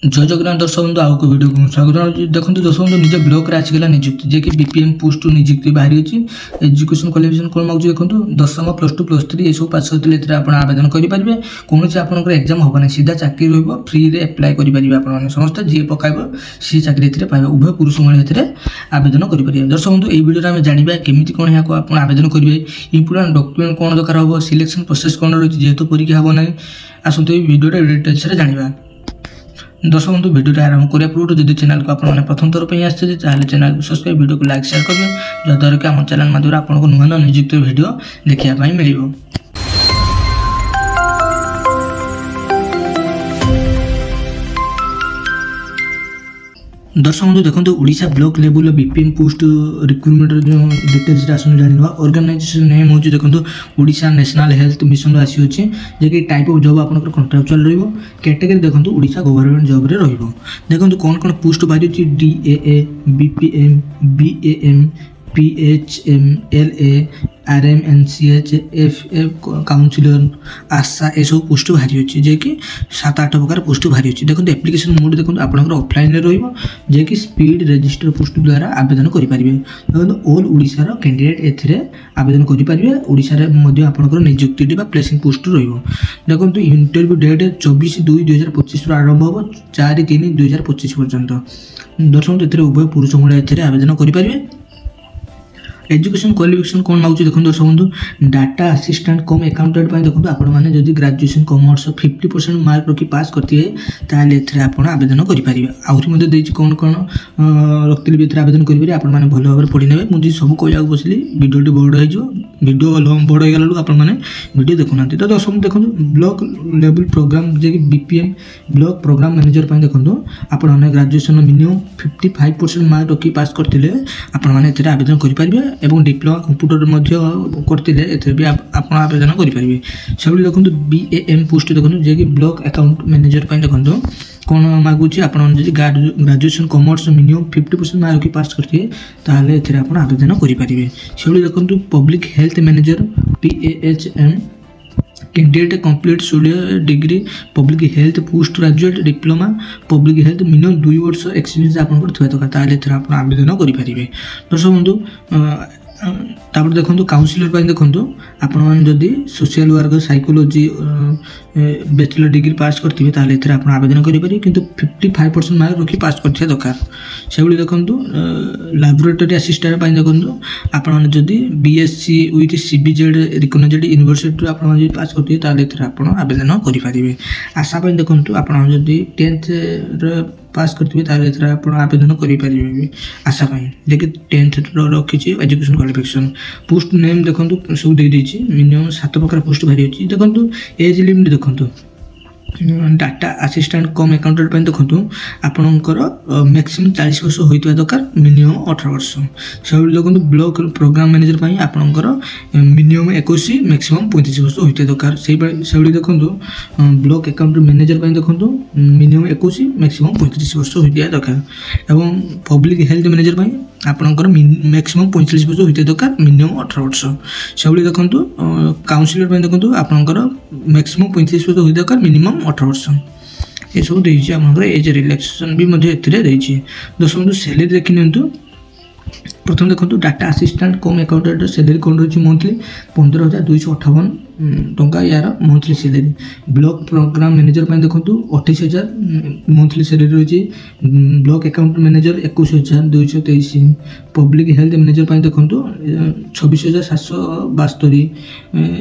जय जगन्नाथ दर्शक बंधु आउ को वीडियो को स्वागत देखते दर्शक बंधु निज ब्लॉक रे आसीगला नियुक्ति जे कि बीपीएम पोस्ट नियुक्ति बाहरी अछि एजुकेशन क्वालिफिकेशन कोन मागु देखंतु दशम प्लस 2 प्लस 3 ए सब पास करथिले एतरा आपण आवेदन करि परिबे कोनोसी आपनकर एग्जाम होबा नै सीधा चाकरी रहबो फ्री रे अप्लाई करि परिबे आपण माने समस्त जे पकाइबो सी चाकरी एतरे पाइबो उभय पुरुष महिला एतरे आवेदन करि परिबे। दर्शक बंधु ए वीडियो रे हम जानिबा केमिति कोन या को आपण आवेदन करिवे इंपोर्टेंट डॉक्यूमेंट कोन दरकार होबो सिलेक्शन प्रोसेस कोन रहि जेतु परीक्षा होबो नै आसंतो ए वीडियो रे डिटेल्स रे जानिबा। दर्शक बंधु वीडियो आरंभ करिया पूर्व जदि चैनल को आपण प्रथम थर पे आछे ताले चैनल को सब्सक्राइब वीडियो को लाइक शेयर करिवे जदर के हम चैनल माध्यम आपण को नुवा नियुक्त वीडियो देखिया पाई मिलिबो। दर्शक बंधु देखो Odisha block level BPM post recruitment जो डिटेल्स आसन जानिबा। ऑर्गेनाइजेशन नेम हो देखो ओडिशा नेशनल हेल्थ मिशन आसी अछि जे कि टाइप ऑफ जॉब आपनकर कॉन्ट्रैक्चुअल रहइबो। कैटेगरी देखो ओडिशा गवर्नमेंट जॉब रे रहइबो। देखो कोन कोन पोस्ट बारी अछि DAA BPM BAM PHM LA RM NCH FF counsellor ASHA ए सब पोस्ट बाहरी अछि जे कि 7-8 प्रकार पोस्ट बाहरी अछि। देखो एप्लिकेशन मोड देखो आपनकर ऑफलाइन रे रहइबो जे कि स्पीड रजिस्टर पोस्ट द्वारा आवेदन करि परिबे। देखो ऑल ओडिसा रो कैंडिडेट एथिरे आवेदन करि परिबे। ओडिसा रे मध्ये आपनकर नियुक्ति दिबा प्लेसिंग पोस्ट रहइबो। देखो इंटरव्यू डेट 24/2/2025 रो आरंभ होबो 4/3/2025 पर्यंत। दर्शक एथिरे उभय पुरुष महिला एथिरे आवेदन करि परिबे। एजुकेशन क्वालिफिकेशन कोन मागुची देखो दर्शक बंधु डाटा असिस्टेंट कम अकाउंटेंट पय देखो आपण माने जदि ग्रेजुएशन कॉमर्स 50% मार्क रखि पास करथिए ताले एथरे आपण आवेदन करि परिबे। आउरी मध्ये देछि कोन कोन रखतिले भी एथरे आवेदन करि परिबे आपण माने भलो भाबरे पढि नेबे। मुझे सब कहया बसली वीडियो बड़ हो जो वीडियो लॉन्ग बड़ हो गेलु आपण माने वीडियो देखुनांती। तो दर्शक देखो ब्लॉक लेवल प्रोग्राम जे कि बीपीएम ब्लॉक प्रोग्राम मैनेजर पय देखो आपण माने ग्रेजुएशन मिनिमम 55% मार्क रखि पास करथिले आपण माने एथरे आवेदन करि परिबे एवं डिप्लोमा कंप्यूटर मध्य करथिले एथे भी आपण आवेदन करि परिबे। सबली देखंतु बीएएम पोस्ट देखंतु जे कि ब्लॉक अकाउंट मैनेजर पय देखंतु कोन मागुची आपण जे ग्रेजुएशन कॉमर्स मिनिमम 50% मार्क की पास करथिए ताले एथे आपण आवेदन करि परिबे। सबली देखंतु public health manager PAHM candidate complete स्टूडियो degree public health post graduate diploma public health minimum 2 वर्ष एक्सपीरियंस आपन को थवा दरकार ताले एथरा आपन आवेदन करि परिबे। दर्शक बंधु तापर देखंतु काउंसिलर पय देखंतु आपण मान जदी social work psychology bachelor degree pass करथिबे ताले एथरा आपण आवेदन करि परिबे किंतु 55% मार्क रखि पास करथिया दरकार। सेबली देखंतु लैबोरेटरी असिस्टेंट पय देखंतु आपण मान जदी BSc with CBZ recognized university आपण मान जदी पास करथिबे ताले एथरा आपण आवेदन करि परिबे। आशा पय देखंतु आपण जदी 10th रे पास करथिबे ताले एथरा आपण आवेदन करि परिबे। आशा पय जे कि 10th रो रखिछि एजुकेशन क्वालिफिकेशन पोस्ट नेम देखंतु सब दे दिछि मिनिमम 7 प्रकार पोस्ट बाहरी अछि। देखंतु एज लिमिट देखंतु डाटा असिस्टेंट कम अकाउंटेंट पय देखंतु आपनकर मैक्सिमम 40 वर्ष होइतबा दरकार मिनिमम 18 वर्ष। सब देखंतु ब्लॉक प्रोग्राम मैनेजर पय आपनकर मिनिमम 21 मैक्सिमम 35 वर्ष होइतबा दरकार। सेबली देखंतु ब्लॉक अकाउंट मैनेजर पय देखंतु मिनिमम 21 मैक्सिमम 35 वर्ष होइतबा दरकार। एवं पब्लिक हेल्थ मैनेजर पय आपनकर मैक्सिमम 45 वर्ष होइतबा दरकार मिनिमम 18 वर्ष। सेबली देखंतु काउंसिलर पय देखंतु आपनकर मैक्सिमम 35 वर्ष होइतबा दरकार मिनिमम 18 वर्ष। ये सब देछि आपनकर एज रिलैक्सेशन भी मध्ये एथिरे देछि। दर्शक सैलरी देखि नियंतु प्रथम देखंतु data assistant cum accountant salary कोन रहछि मंथली 15,258 टंका यार monthly salary. Block programme manager पय देखंतु 28,000 मंथली सैलरी रहछि। Block account manager 21,223। Public health manager पय देखंतु 26,772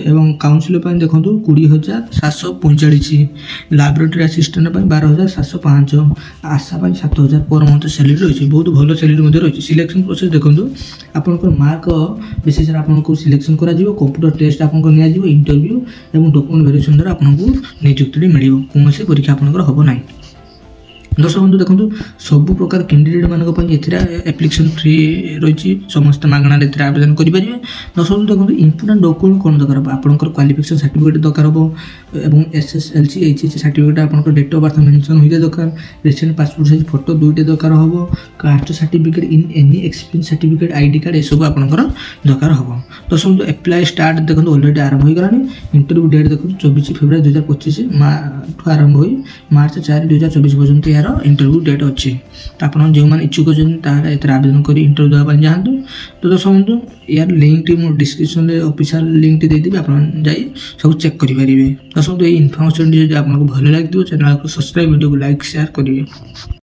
एवं काउंसिलर पय देखंतु 20,745। लैबोरेटरी असिस्टेंट पय 12,705। आशा पय 7,000 पर मंथ सैलरी रहछि। बहुत भलो सैलरी मध्ये रहछि। सिलेक्शन प्रोसेस देखंतु आपनकर मार्क बेसिस रे आपनको सिलेक्शन करा जिवो कंप्यूटर टेस्ट आपनको निया जिवो इंटरव्यू एवं डॉक्यूमेंट वेरिफिकेशन द्वारा आपनको नियुक्ति मिलिबो। कोनोसी परीक्षा आपनकर होबो नाही। दर्शक बंधु देखंतु सब प्रकार कैंडिडेट मानक पय एथिरा एप्लिकेशन फ्री रहिछि समस्त मागणा रे एथिरा आवेदन करि परिबे। दर्शक बंधु देखंतु इंपोर्टेंट डॉक्यूमेंट कोन दरकार आपनकर क्वालिफिकेशन सर्टिफिकेट दरकार हो एवं एसएसएलसी एचएससी सर्टिफिकेट आपनकर डेट ऑफ बर्थ मेंशन होइते दरकार। रिसेंट पासपोर्ट साइज फोटो दुइटे दरकार होबो। कास्ट सर्टिफिकेट इन any experience certificate ID card ए सब आपनकर दरकार होबो। दर्शक बंधु अप्लाई स्टार्ट देखंतु ऑलरेडी आरंभ होई गलानी। इंटरव्यू डेट देखंतु 24 फरवरी 2025 ठु आरंभ होई मार्च 4 2024 पर्यंत यार इंटरव्यू डेट अच्छी तो आप जो मैंने इच्छुक अच्छे आवेदन कर इंटरव्यू देवाई जातु। तो दर्शक बंधु यार लिंक टी मो डिस्क्रिप्शन में ऑफिशियल लिंक टी देदेवी आप सब चेक करेंगे। दर्शक बंधु ये इनफर्मेशन जब आपको भल लगे चैनल को सब्सक्राइब वीडियो को लाइक शेयर करेंगे।